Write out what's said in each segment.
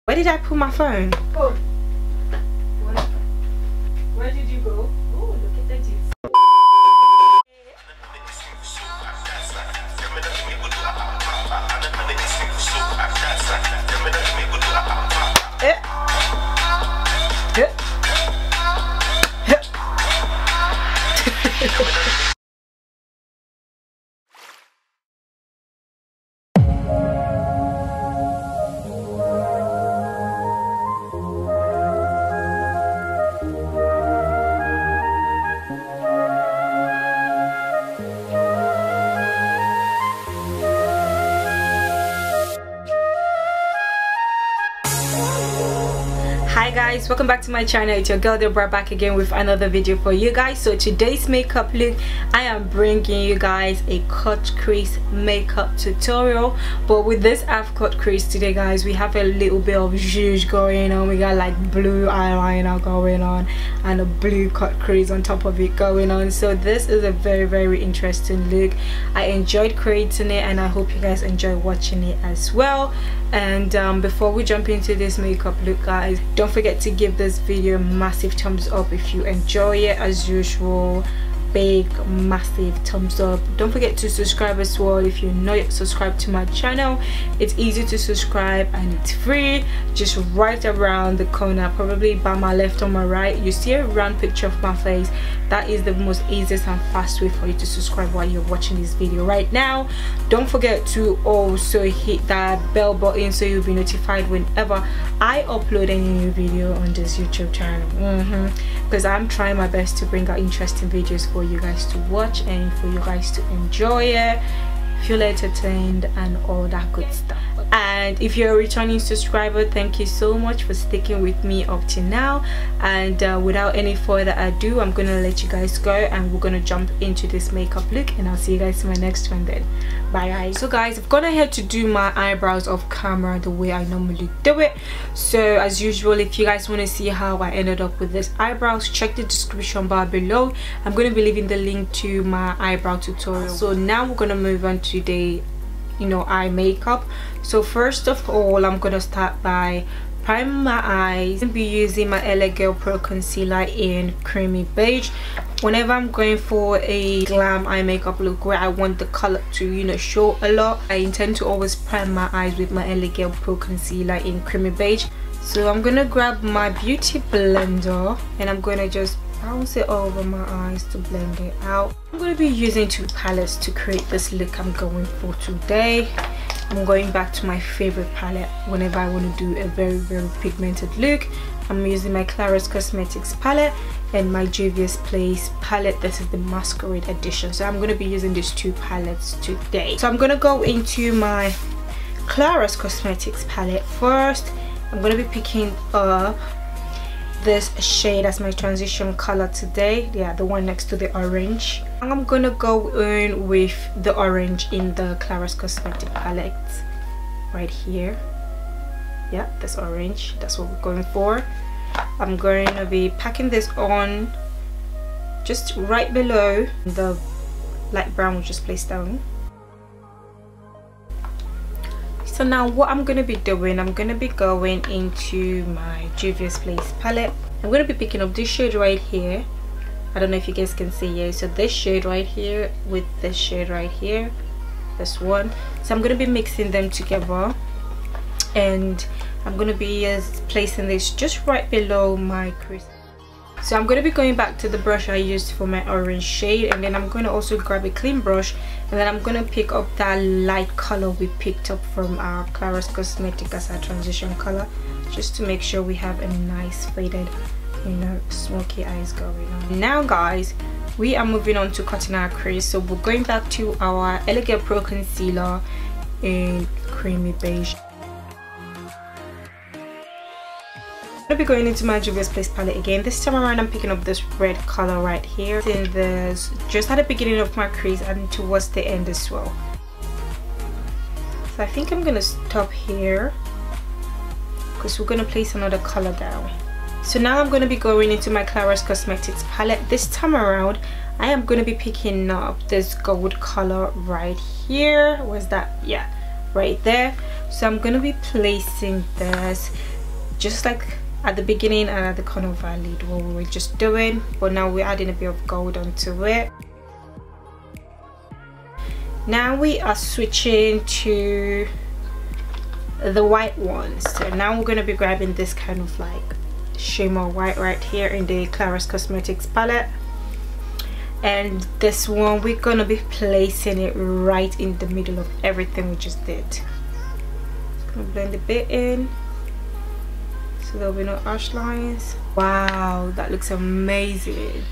Where did I put my phone? Oh. Where did you go? Oh, look at that. Hi guys, welcome back to my channel. It's your girl Dipbrow back again with another video for you guys. So today's makeup look, I am bringing you guys a cut crease makeup tutorial. But with this half cut crease today guys, we have a little bit of zhuzh going on. We got like blue eyeliner going on and a blue cut crease on top of it going on. So this is a very interesting look. I enjoyed creating it and I hope you guys enjoy watching it as well. And before we jump into this makeup look guys, don't forget to give this video a massive thumbs up if you enjoy it. As usual, big massive thumbs up. Don't forget to subscribe as well if you're not yet subscribed to my channel. It's easy to subscribe and it's free. Just right around the corner, probably by my left or my right, you see a round picture of my face. That is the most easiest and fast way for you to subscribe while you're watching this video right now. Don't forget to also hit that bell button so you'll be notified whenever I upload any new video on this YouTube channel, because I'm trying my best to bring out interesting videos for you guys to watch and for you guys to enjoy it, feel entertained and all that good stuff. And if you're a returning subscriber, thank you so much for sticking with me up to now. And without any further ado, I'm gonna let you guys go and we're gonna jump into this makeup look, and I'll see you guys in my next one then. Bye guys. So guys, I've gone ahead to do my eyebrows off camera the way I normally do it. So as usual, if you guys want to see how I ended up with this eyebrows, check the description bar below. I'm going to be leaving the link to my eyebrow tutorial. So now we're going to move on to the eye makeup. So first of all, I'm going to start by priming my eyes. I'm going to be using my LA Girl Pro concealer in creamy beige. Whenever I'm going for a glam eye makeup look where I want the color to show a lot, I intend to always prime my eyes with my LA Girl Pro concealer in creamy beige. So I'm gonna grab my beauty blender and I'm gonna just bounce it over my eyes to blend it out. I'm going to be using two palettes to create this look I'm going for today. I'm going back to my favorite palette whenever I want to do a very pigmented look. I'm using my Claris Cosmetics palette and my Juvia's Place palette. This is the Masquerade edition. So I'm going to be using these two palettes today. So I'm going to go into my Claris Cosmetics palette first. I'm going to be picking up this shade as my transition color today, the one next to the orange. I'm gonna go in with the orange in the Claris Cosmetic palette right here. This orange, that's what we're going for. I'm going to be packing this on just right below the light brown we just placed down. So now what I'm going to be doing, I'm going to be going into my Juvia's Place palette. I'm going to be picking up this shade right here. I don't know if you guys can see it. So this shade right here with this shade right here, this one. So I'm going to be mixing them together and I'm going to be placing this just right below my crease. So I'm going to be going back to the brush I used for my orange shade, and then I'm going to also grab a clean brush and then I'm going to pick up that light color we picked up from our Claris Cosmetic as our transition color, just to make sure we have a nice faded smoky eyes going on. Now guys, we are moving on to cutting our crease. So we're going back to our LA Girl Pro concealer in creamy beige. I'm gonna be going into my Juvia's Place palette again. This time around I'm picking up this red color right here, in this just at the beginning of my crease and towards the end as well. So I think I'm gonna stop here because we're gonna place another color down. So now I'm gonna be going into my Claris Cosmetics palette. This time around I am gonna be picking up this gold color right here. Where's that? Yeah, right there. So I'm gonna be placing this just like at the beginning and at the corner of our lid, what we were just doing, but now we're adding a bit of gold onto it. Now we are switching to the white one. So now we're going to be grabbing this kind of like shimmer white right here in the Clara's Cosmetics palette, and this one we're going to be placing it right in the middle of everything we just did. Just going to blend a bit in so there'll be no harsh lines. Wow, that looks amazing.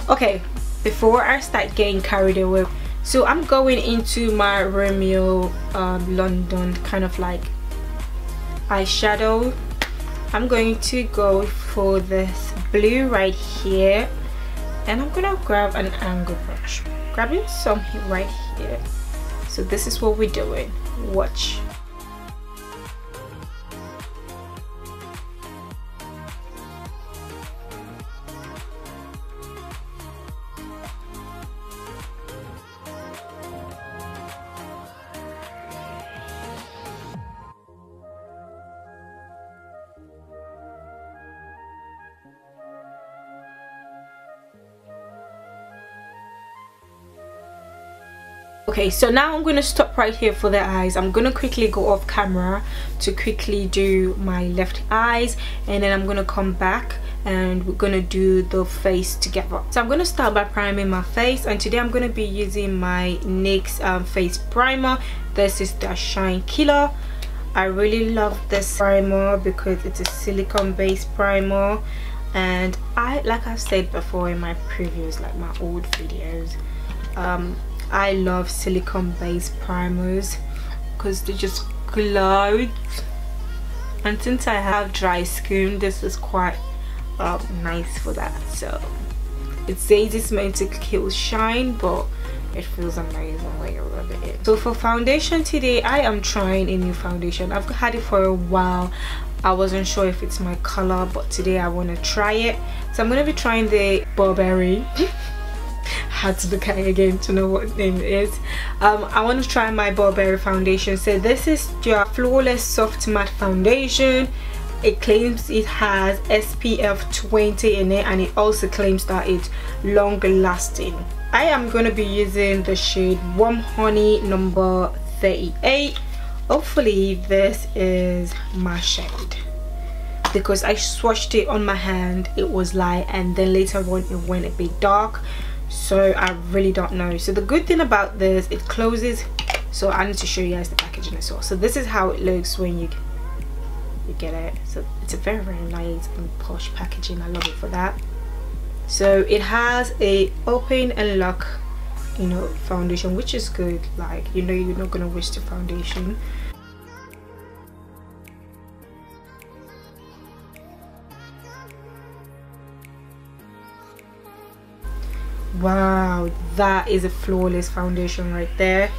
Okay, before I start getting carried away, so I'm going into my Romeo London kind of like eyeshadow. I'm going to go for this blue right here, and I'm gonna grab an angle brush, grabbing some right here. So this is what we're doing. Watch. Okay, so now I'm going to stop right here for the eyes. I'm going to quickly go off camera to quickly do my left eyes, and then I'm going to come back and we're going to do the face together. So I'm going to start by priming my face, and today I'm going to be using my NYX face primer. This is the Shine Killer. I really love this primer because it's a silicone based primer, and like I said before in my previous, like my old videos, I love silicone based primers because they just glow, and since I have dry skin, this is quite nice for that. So it says it's meant to kill shine, but it feels amazing when you rub it in. So for foundation today, I am trying a new foundation. I've had it for a while. I wasn't sure if it's my color, but today I want to try it. So I'm going to be trying the Burberry. Had to look at it again to know what name it is. I want to try my Burberry foundation. So this is your Flawless Soft Matte Foundation. It claims it has SPF 20 in it, and it also claims that it's long lasting. I am going to be using the shade Warm Honey number 38. Hopefully this is my shade, because I swatched it on my hand, it was light, and then later on it went a bit dark. So I really don't know. So the good thing about this, it closes. So I need to show you guys the packaging as well. So this is how it looks when you get it. So it's a very nice and posh packaging. I love it for that. So it has a open and lock, you know, foundation, which is good. Like, you know, you're not gonna waste your foundation. Wow, that is a flawless foundation right there.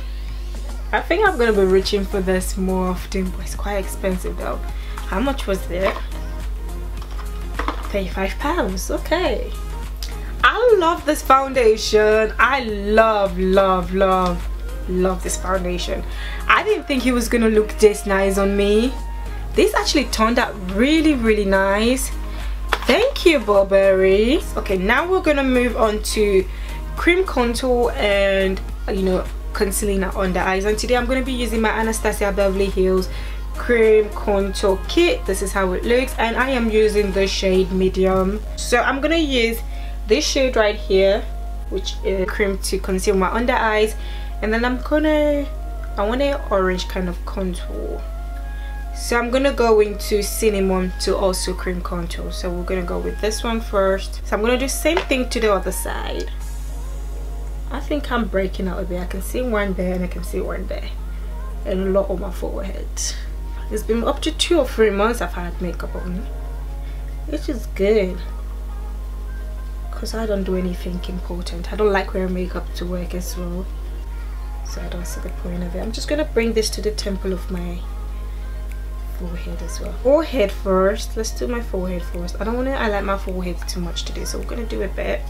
I think I'm gonna be reaching for this more often, but it's quite expensive though. How much was it? £35. Okay, I love this foundation. I love this foundation. I didn't think it was gonna look this nice on me. This actually turned out really nice. Thank you, Burberry. Okay, now we're gonna move on to cream contour and, you know, concealing our under eyes. And today I'm gonna be using my Anastasia Beverly Hills cream contour kit. This is how it looks, and I am using the shade medium. So I'm gonna use this shade right here, which is cream to conceal my under eyes, and then I want an orange kind of contour. So I'm gonna go into cinnamon to also cream contour. So we're gonna go with this one first. So I'm gonna do the same thing to the other side. I think I'm breaking out a bit. I can see one there and I can see one there, and a lot on my forehead. It's been up to 2 or 3 months I've had makeup on, which is good because I don't do anything important. I don't like wearing makeup to work as well, so I don't see the point of it. I'm just gonna bring this to the temple of my forehead as well. Forehead first. Let's do my forehead first. I don't want to highlight my forehead too much today, so we're gonna do a bit.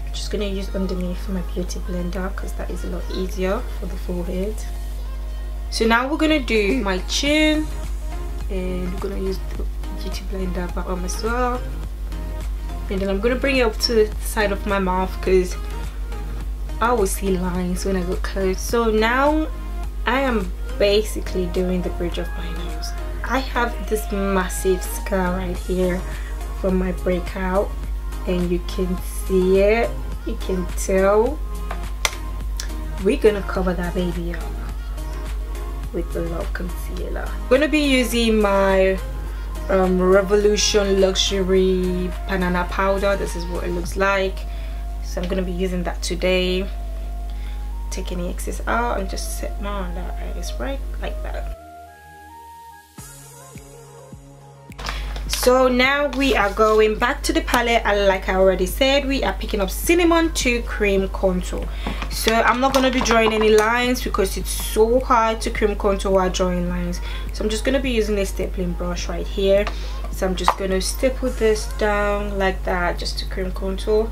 I'm just gonna use underneath my beauty blender because that is a lot easier for the forehead. So now we're gonna do my chin, and we're gonna use beauty blender balm as well. And then I'm gonna bring it up to the side of my mouth because I always see lines when I go close. So now I am basically doing the bridge of my nose. I have this massive scar right here from my breakout, and you can see it, you can tell. We're gonna cover that baby up with the Love Concealer. I'm gonna be using my Revolution Luxury Banana Powder. This is what it looks like. So I'm gonna be using that today. Take any excess out and just set my under eyes right like that. So now we are going back to the palette, and like I already said, we are picking up Cinnamon 2 Cream Contour. So I'm not going to be drawing any lines because it's so hard to cream contour while drawing lines. So I'm just going to be using a stapling brush right here. So I'm just going to staple this down like that just to cream contour.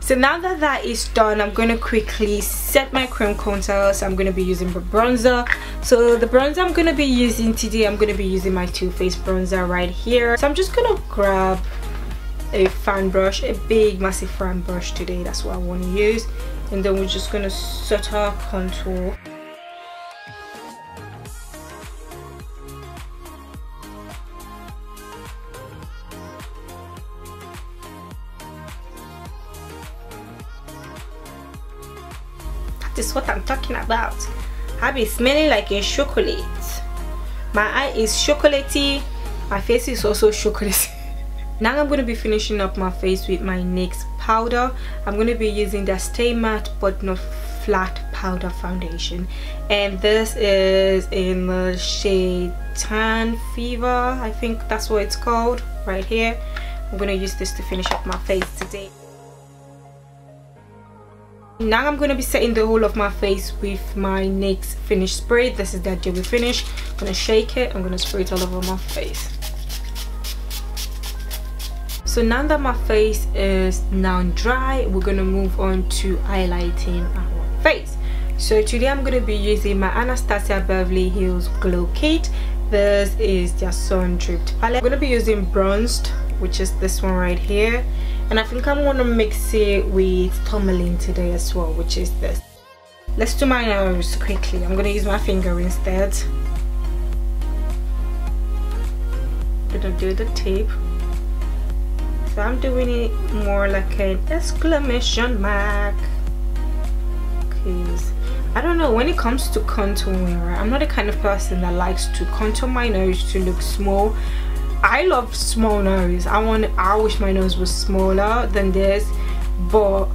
So now that that is done, I'm going to quickly set my cream contour. So I'm going to be using the bronzer. So the bronzer I'm going to be using today, I'm going to be using my Too Faced bronzer right here. So I'm just going to grab a fan brush, a big massive fan brush today. That's what I want to use. And then we're just going to set our contour. This is what I'm talking about. I be smelling like a chocolate. My eye is chocolatey, my face is also chocolatey. Now I'm going to be finishing up my face with my NYX powder. I'm going to be using the Stay Matte But Not Flat powder foundation, and this is in the shade Tan Fever, I think that's what it's called, right here. I'm going to use this to finish up my face today. Now I'm going to be setting the whole of my face with my NYX finish spray. This is the Dewy Finish. I'm going to shake it. I'm going to spray it all over my face. So now that my face is now dry, we're going to move on to highlighting our face. So today I'm going to be using my Anastasia Beverly Hills Glow Kit. This is their Sun Dripped palette. I'm going to be using bronzed, which is this one right here. And I think I'm going to mix it with tourmaline today as well, which is this. Let's do my nose quickly. I'm going to use my finger instead. I'm going to do the tip. So I'm doing it more like an exclamation mark. Because I don't know, when it comes to contouring, right, I'm not the kind of person that likes to contour my nose to look small. I love small nose. I wish my nose was smaller than this, but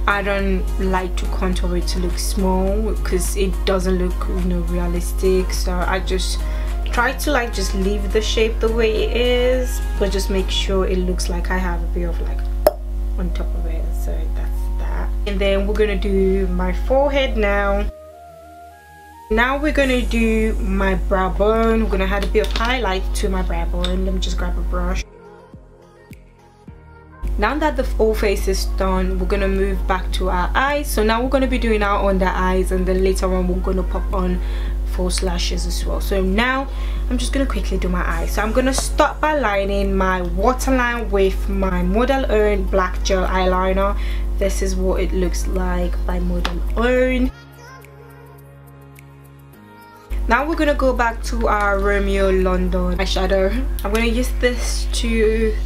I don't like to contour it to look small because it doesn't look, you know, realistic. So I just try to like just leave the shape the way it is, but just make sure it looks like I have a bit of like on top of it. So that's that. And then we're gonna do my forehead now. Now we're gonna do my brow bone. We're gonna add a bit of highlight to my brow bone. Let me just grab a brush. Now that the whole face is done, we're gonna move back to our eyes. So now we're gonna be doing our under eyes, and then later on we're gonna pop on false lashes as well. So now I'm just gonna quickly do my eyes. So I'm gonna start by lining my waterline with my Model Earn black gel eyeliner. This is what it looks like by Model Earn. Now we're gonna go back to our Romeo London eyeshadow. I'm gonna use this to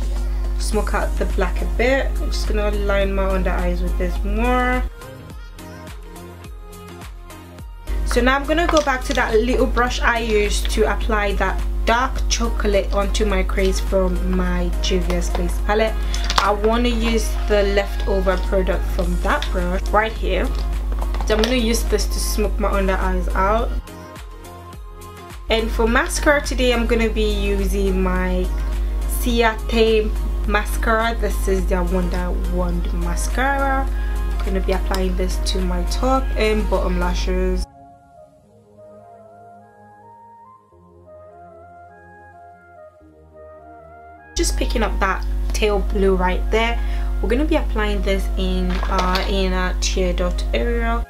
smoke out the black a bit. I'm just gonna line my under eyes with this more. So now I'm gonna go back to that little brush I used to apply that dark chocolate onto my crease from my Juvia's Place palette. I want to use the leftover product from that brush right here. So I'm gonna use this to smoke my under eyes out. And for mascara today, I'm gonna be using my Ciate mascara. This is the Wonder Wand mascara. I'm gonna be applying this to my top and bottom lashes. Just picking up that pale blue right there. We're going to be applying this in our tear dot area.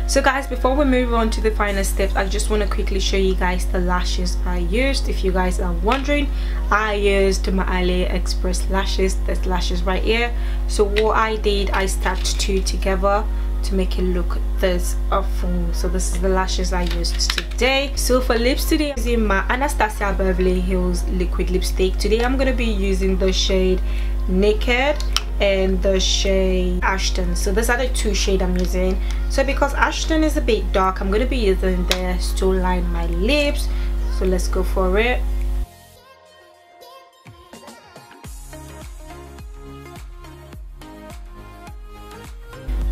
So guys, before we move on to the final steps, I just want to quickly show you guys the lashes I used. If you guys are wondering, I used my AliExpress lashes. There's lashes right here. So what I did, I stacked two together to make it look this awful. So this is the lashes I used today. So for lips today, I'm using my Anastasia Beverly Hills liquid lipstick. Today I'm going to be using the shade Naked and the shade Ashton. So these are the two shades I'm using. So because Ashton is a bit dark, I'm going to be using this to line my lips. So let's go for it.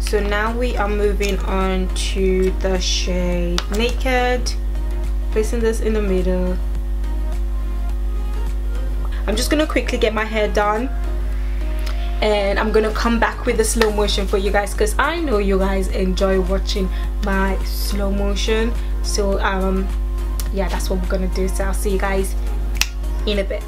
So now we are moving on to the shade Naked, placing this in the middle. I'm just gonna quickly get my hair done, and I'm gonna come back with the slow motion for you guys, because I know you guys enjoy watching my slow motion. So yeah, that's what we're gonna do. So I'll see you guys in a bit.